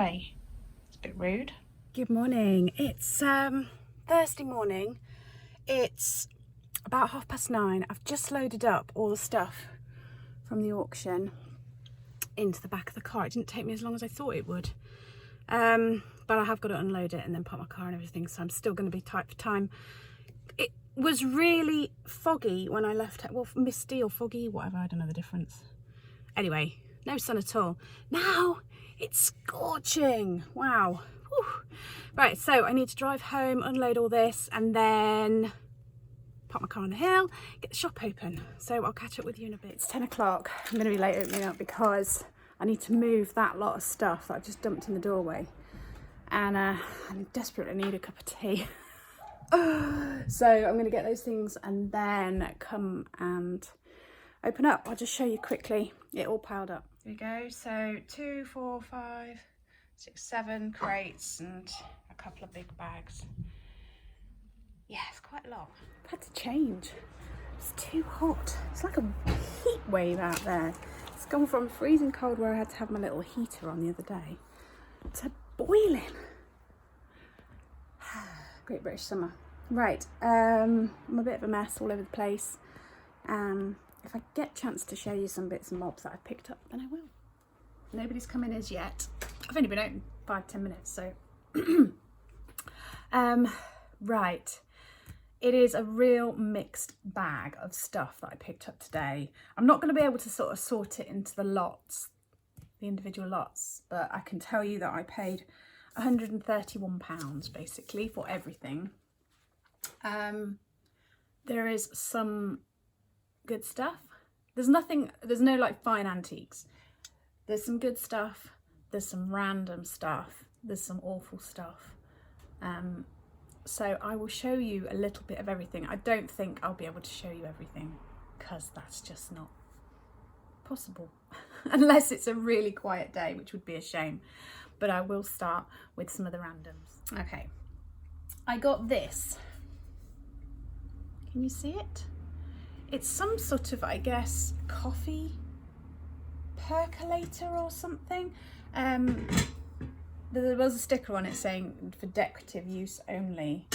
Hi. It's a bit rude. Good morning. It's Thursday morning. It's about 9:30. I've just loaded up all the stuff from the auction into the back of the car. It didn't take me as long as I thought it would. But I have got to unload it and then put my car and everything, so I'm still going to be tight for time. It was really foggy when I left. Well, misty or foggy, whatever, I don't know the difference. Anyway, no sun at all. Now it's scorching. Wow. Whew. Right, so I need to drive home, unload all this, and then park my car on the hill, get the shop open. So I'll catch up with you in a bit. It's 10 o'clock. I'm going to be late opening up because I need to move that lot of stuff that I've just dumped in the doorway. And I desperately need a cup of tea. So I'm going to get those things and then come and open up. I'll just show you quickly. It all piled up. Here we go. So 2, 4, 5, 6, 7 crates and a couple of big bags. Yeah, it's quite a lot. I've had to change. It's too hot. It's like a heat wave out there. It's gone from freezing cold where I had to have my little heater on the other day to boiling. Great British summer. Right, I'm a bit of a mess all over the place. If I get a chance to show you some bits and bobs that I've picked up, then I will. Nobody's come in as yet. I've only been open 5-10 minutes, so. Right. It is a real mixed bag of stuff that I picked up today. I'm not going to be able to sort of sort it into the lots, the individual lots, but I can tell you that I paid £131 basically for everything. There is some good stuff. There's no like fine antiques. There's some good stuff, there's some random stuff, there's some awful stuff. So I will show you a little bit of everything. I don't think I'll be able to show you everything because that's just not possible unless it's a really quiet day, which would be a shame. But I will start with some of the randoms. Okay, I got this. Can you see it? It's some sort of, I guess, coffee percolator or something. There was a sticker on it saying for decorative use only.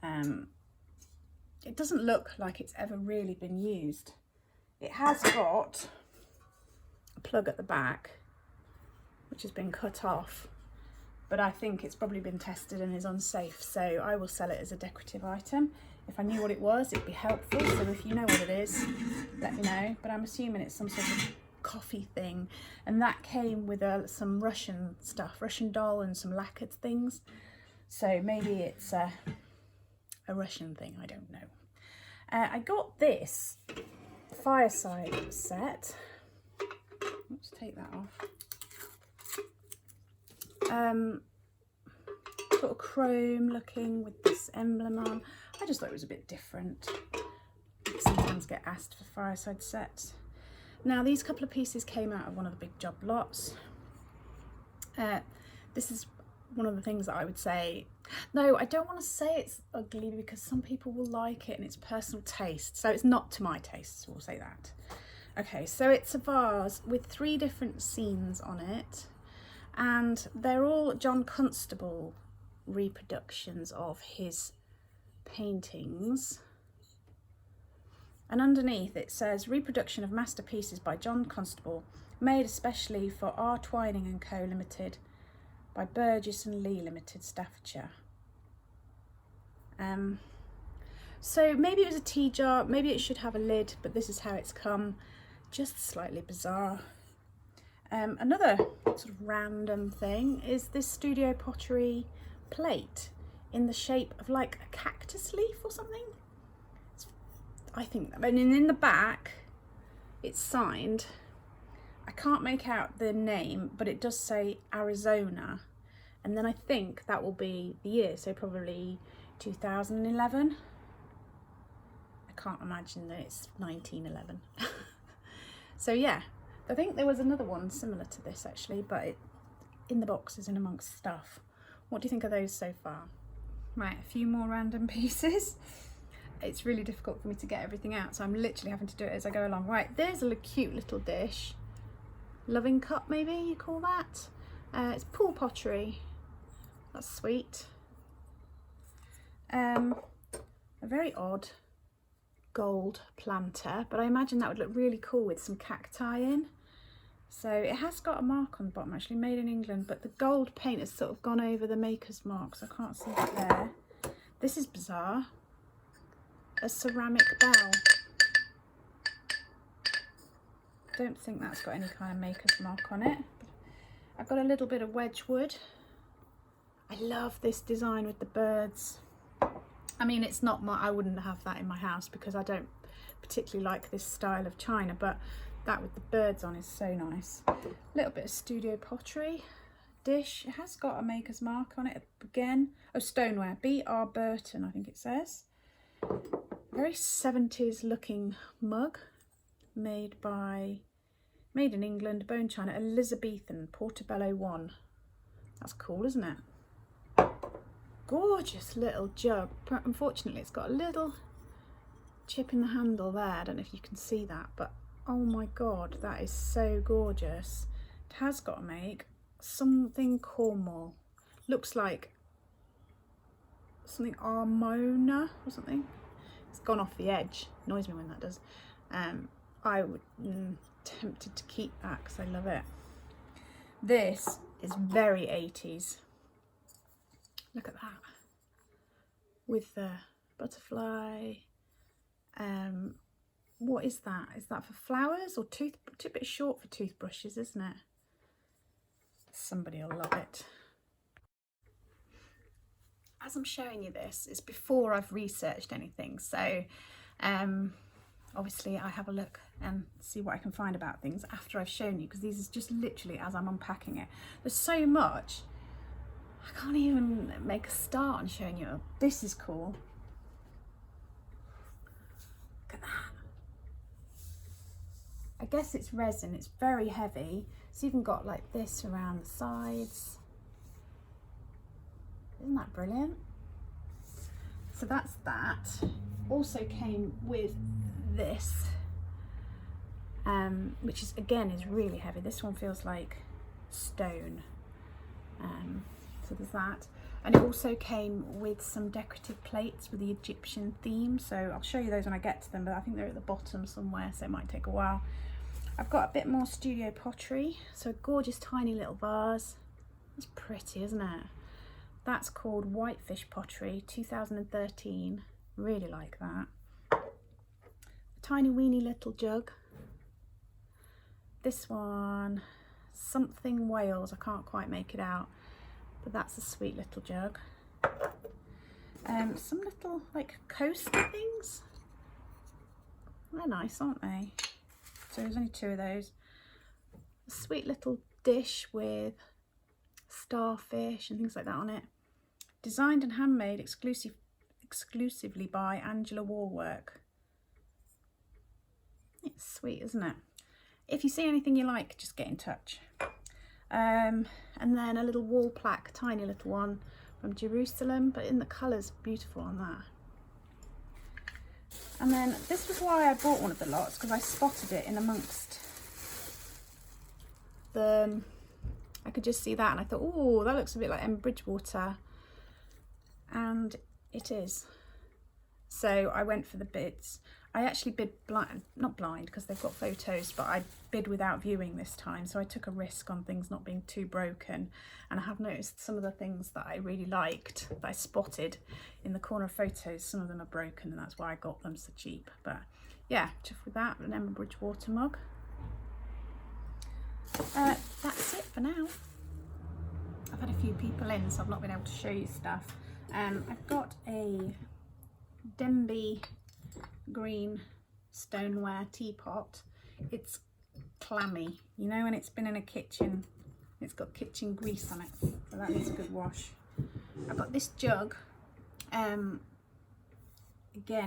It doesn't look like it's ever really been used. It has got a plug at the back which has been cut off, but I think it's probably been tested and is unsafe, so I will sell it as a decorative item. If I knew what it was, it'd be helpful, so if you know what it is, let me know. But I'm assuming it's some sort of coffee thing, and that came with some Russian stuff, Russian doll and some lacquered things, so maybe it's a Russian thing, I don't know. I got this fireside set. Let's take that off. Sort of chrome looking with this emblem on. I just thought it was a bit different. I sometimes get asked for fireside sets. Now these couple of pieces came out of one of the big job lots. This is one of the things that I would say, no, I don't want to say it's ugly because some people will like it and it's personal taste. So it's not to my taste, so we'll say that. Okay, so it's a vase with 3 different scenes on it. And they're all John Constable reproductions of his paintings. And underneath it says reproduction of masterpieces by John Constable, made especially for R. Twining and Co. Limited by Burgess and Lee Limited, Staffordshire. So maybe it was a tea jar, maybe it should have a lid, but this is how it's come. Just slightly bizarre. Another sort of random thing is this Studio Pottery plate in the shape of like a cactus leaf or something. I think that, and in the back it's signed. I can't make out the name, but it does say Arizona, and then I think that will be the year, so probably 2011. I can't imagine that it's 1911. So yeah, I think there was another one similar to this actually, but it in the boxes and amongst stuff. What do you think of those so far? Right, a few more random pieces. It's really difficult for me to get everything out, so I'm literally having to do it as I go along. Right, there's a cute little dish. Loving cup, maybe you call that. It's pool pottery. That's sweet. A very odd gold planter, but I imagine that would look really cool with some cacti in. So it has got a mark on the bottom, actually, made in England, but the gold paint has sort of gone over the maker's mark, so I can't see it there. This is bizarre. A ceramic bell. Don't think that's got any kind of maker's mark on it. I've got a little bit of Wedgwood. I love this design with the birds. I mean, it's not my, I wouldn't have that in my house because I don't particularly like this style of china, but that with the birds on is so nice. A little bit of studio pottery. Dish, it has got a maker's mark on it again. Oh, stoneware, B.R. Burton, I think it says. Very 70s looking mug, made in England, bone china, Elizabethan, Portobello 1. That's cool, isn't it? Gorgeous little jug. Unfortunately, it's got a little chip in the handle there. I don't know if you can see that, but oh my god, that is so gorgeous. It has got a make. Something Cornwall. Looks like something Armona or something. It's gone off the edge. Annoys me when that does. I would tempted to keep that because I love it. This is very 80s. Look at that. With the butterfly. What is that? Is that for flowers or tooth? It's a bit short for toothbrushes, isn't it? Somebody will love it. As I'm showing you this, it's before I've researched anything, so obviously I have a look and see what I can find about things after I've shown you, because these is just literally as I'm unpacking it. There's so much, I can't even make a start on showing you. This is cool. Look at that. I guess it's resin, it's very heavy. It's even got like this around the sides. Isn't that brilliant? So that's that. Also came with this, which is again is really heavy. This one feels like stone. So there's that. And it also came with some decorative plates with the Egyptian theme. So I'll show you those when I get to them, but I think they're at the bottom somewhere, so it might take a while. I've got a bit more studio pottery. So a gorgeous tiny little vase. That's pretty, isn't it? That's called Whitefish Pottery, 2013. Really like that. A tiny weeny little jug. This one, something Wales, I can't quite make it out, but that's a sweet little jug. Some little like coaster things. They're nice, aren't they? So there's only 2 of those. A sweet little dish with starfish and things like that on it. Designed and handmade exclusively by Angela Wallwork. It's sweet, isn't it? If you see anything you like, just get in touch. And then a little wall plaque, tiny little one from Jerusalem, but in the colours, beautiful on that. And then this was why I bought one of the lots, because I spotted it in amongst the, I could just see that and I thought, oh, that looks a bit like M Bridgewater. And it is. So I went for the bids. I actually bid blind, not blind because they've got photos, but I bid without viewing this time. So I took a risk on things not being too broken. And I have noticed some of the things that I really liked that I spotted in the corner of photos, some of them are broken, and that's why I got them so cheap. But yeah, just with that, an Emma Bridgewater mug. That's it for now. I've had a few people in, so I've not been able to show you stuff. I've got a Denby green stoneware teapot. It's clammy, you know, when it's been in a kitchen, it's got kitchen grease on it, so that needs a good wash. I've got this jug. Again,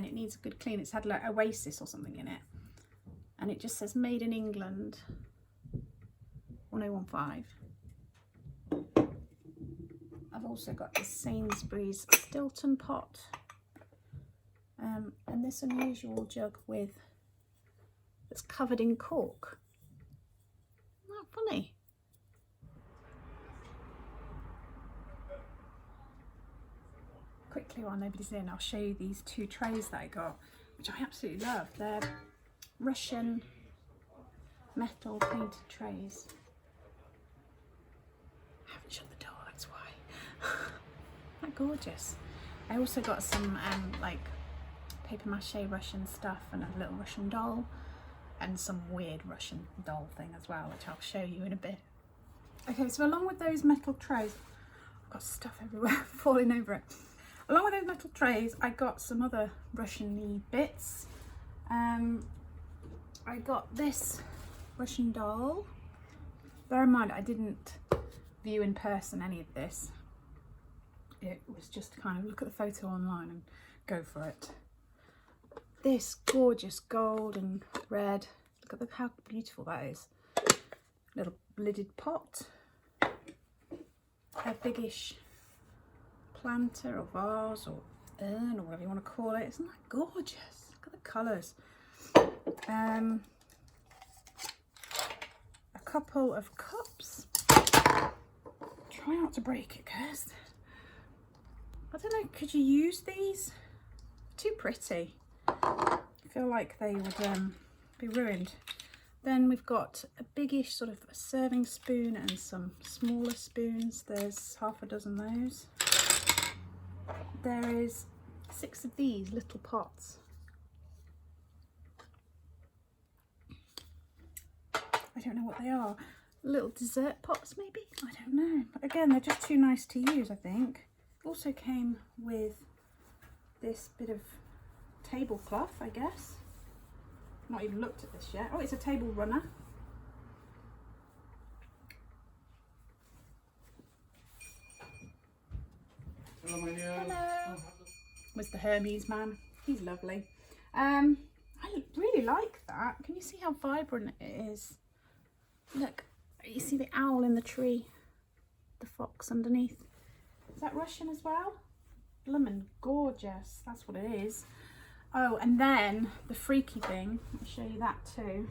it needs a good clean. It's had like Oasis or something in it, and it just says made in England 1015. I've also got this Sainsbury's Stilton pot, and this unusual jug that's covered in cork. Isn't that funny? quickly while nobody's in, I'll show you these two trays that I got, which I absolutely love. They're Russian metal painted trays. I haven't shut the door, that's why. Isn't that gorgeous? I also got some like paper mache Russian stuff and a little Russian doll and some weird Russian doll thing as well, which I'll show you in a bit. Okay, so along with those metal trays, I've got stuff everywhere falling over it. Along with those metal trays, I got some other Russian-y bits. I got this Russian doll. Bear in mind, I didn't view in person any of this. It was just kind of look at the photo online and go for it. This gorgeous gold and red. Look at how beautiful that is. Little lidded pot. A biggish planter or vase or urn or whatever you want to call it. Isn't that gorgeous? Look at the colours. A couple of cups. Try not to break it, Kirsten. I don't know, could you use these? Too pretty. I feel like they would be ruined. Then we've got a biggish sort of serving spoon and some smaller spoons. There's half a dozen of those. There is 6 of these little pots. I don't know what they are. Little dessert pots maybe? I don't know. But again, they're just too nice to use, I think. Also came with this bit of tablecloth, I guess. Not even looked at this yet. Oh, it's a table runner. Hello. Was the Hermes man. He's lovely. I really like that. Can you see how vibrant it is? Look, you see the owl in the tree, the fox underneath. Is that Russian as well? Bloomin' gorgeous. That's what it is. Oh, and then the freaky thing, I'll show you that too.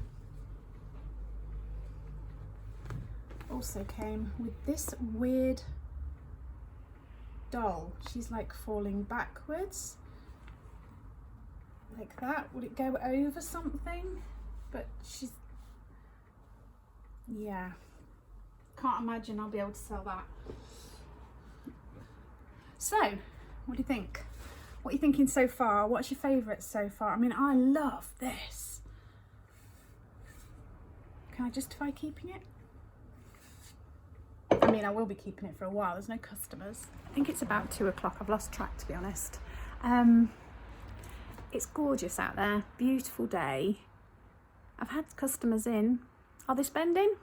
Also came with this weird doll. She's like falling backwards. Like that. Would it go over something? But she's, yeah. Can't imagine I'll be able to sell that. So, what do you think? What are you thinking so far? What's your favourite so far? I mean, I love this. Can I justify keeping it? I mean, I will be keeping it for a while. There's no customers. I think it's about 2 o'clock. I've lost track, to be honest. It's gorgeous out there. Beautiful day. I've had customers in. Are they spending?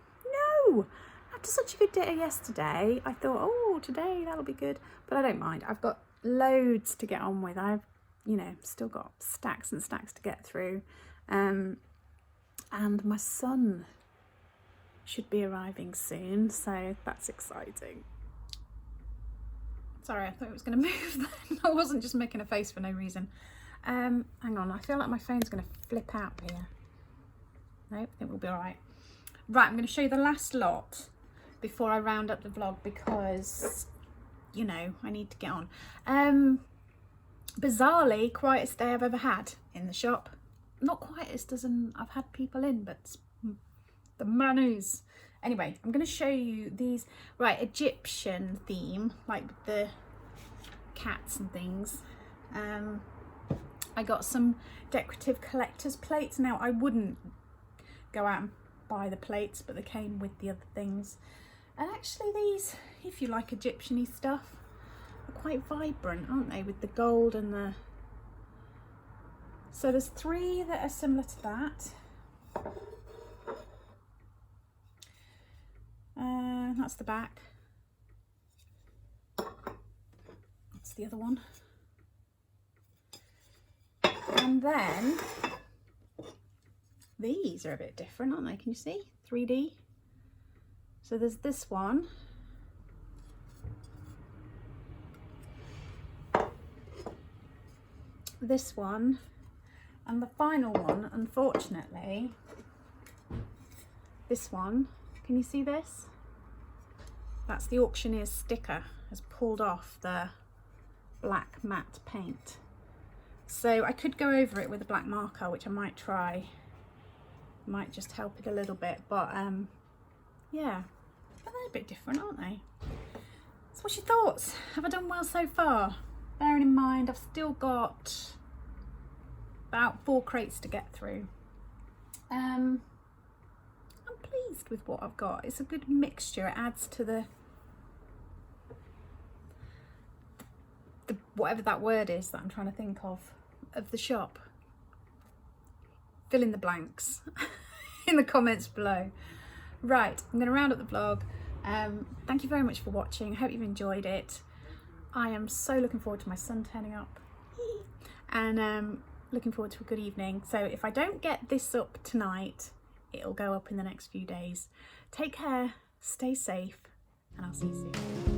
No! After such a good day yesterday, I thought, oh, today that'll be good. But I don't mind. I've got loads to get on with. I've, you know, still got stacks and stacks to get through. And my son should be arriving soon, so that's exciting. Sorry, I thought it was going to move then. I wasn't just making a face for no reason. Hang on, I feel like my phone's going to flip out here. No, I think we'll be all right. Right, I'm going to show you the last lot before I round up the vlog because, you know, I need to get on. Bizarrely, quietest day I've ever had in the shop. Not quietest as in I've had people in, but the manners. Anyway, I'm going to show you these. Right, Egyptian theme, like the cats and things. I got some decorative collector's plates. Now, I wouldn't go out and buy the plates, but they came with the other things. And actually these, if you like Egyptian-y stuff, are quite vibrant, aren't they? With the gold and the... So there's 3 that are similar to that. That's the back. That's the other one. And then these are a bit different, aren't they? Can you see? 3D. So there's this one. This one. And the final one, unfortunately, this one. Can you see this? That's the auctioneer's sticker. Has pulled off the black matte paint. So I could go over it with a black marker, which I might try. Might just help it a little bit, but yeah, but they're a bit different, aren't they? So what's your thoughts? Have I done well so far? Bearing in mind I've still got about 4 crates to get through. I'm pleased with what I've got. It's a good mixture. It adds to the whatever that word is that I'm trying to think of the shop. Fill in the blanks in the comments below. Right, I'm going to round up the vlog. Thank you very much for watching. I hope you've enjoyed it. I am so looking forward to my sun turning up and looking forward to a good evening. So if I don't get this up tonight, it'll go up in the next few days. Take care, stay safe, and I'll see you soon.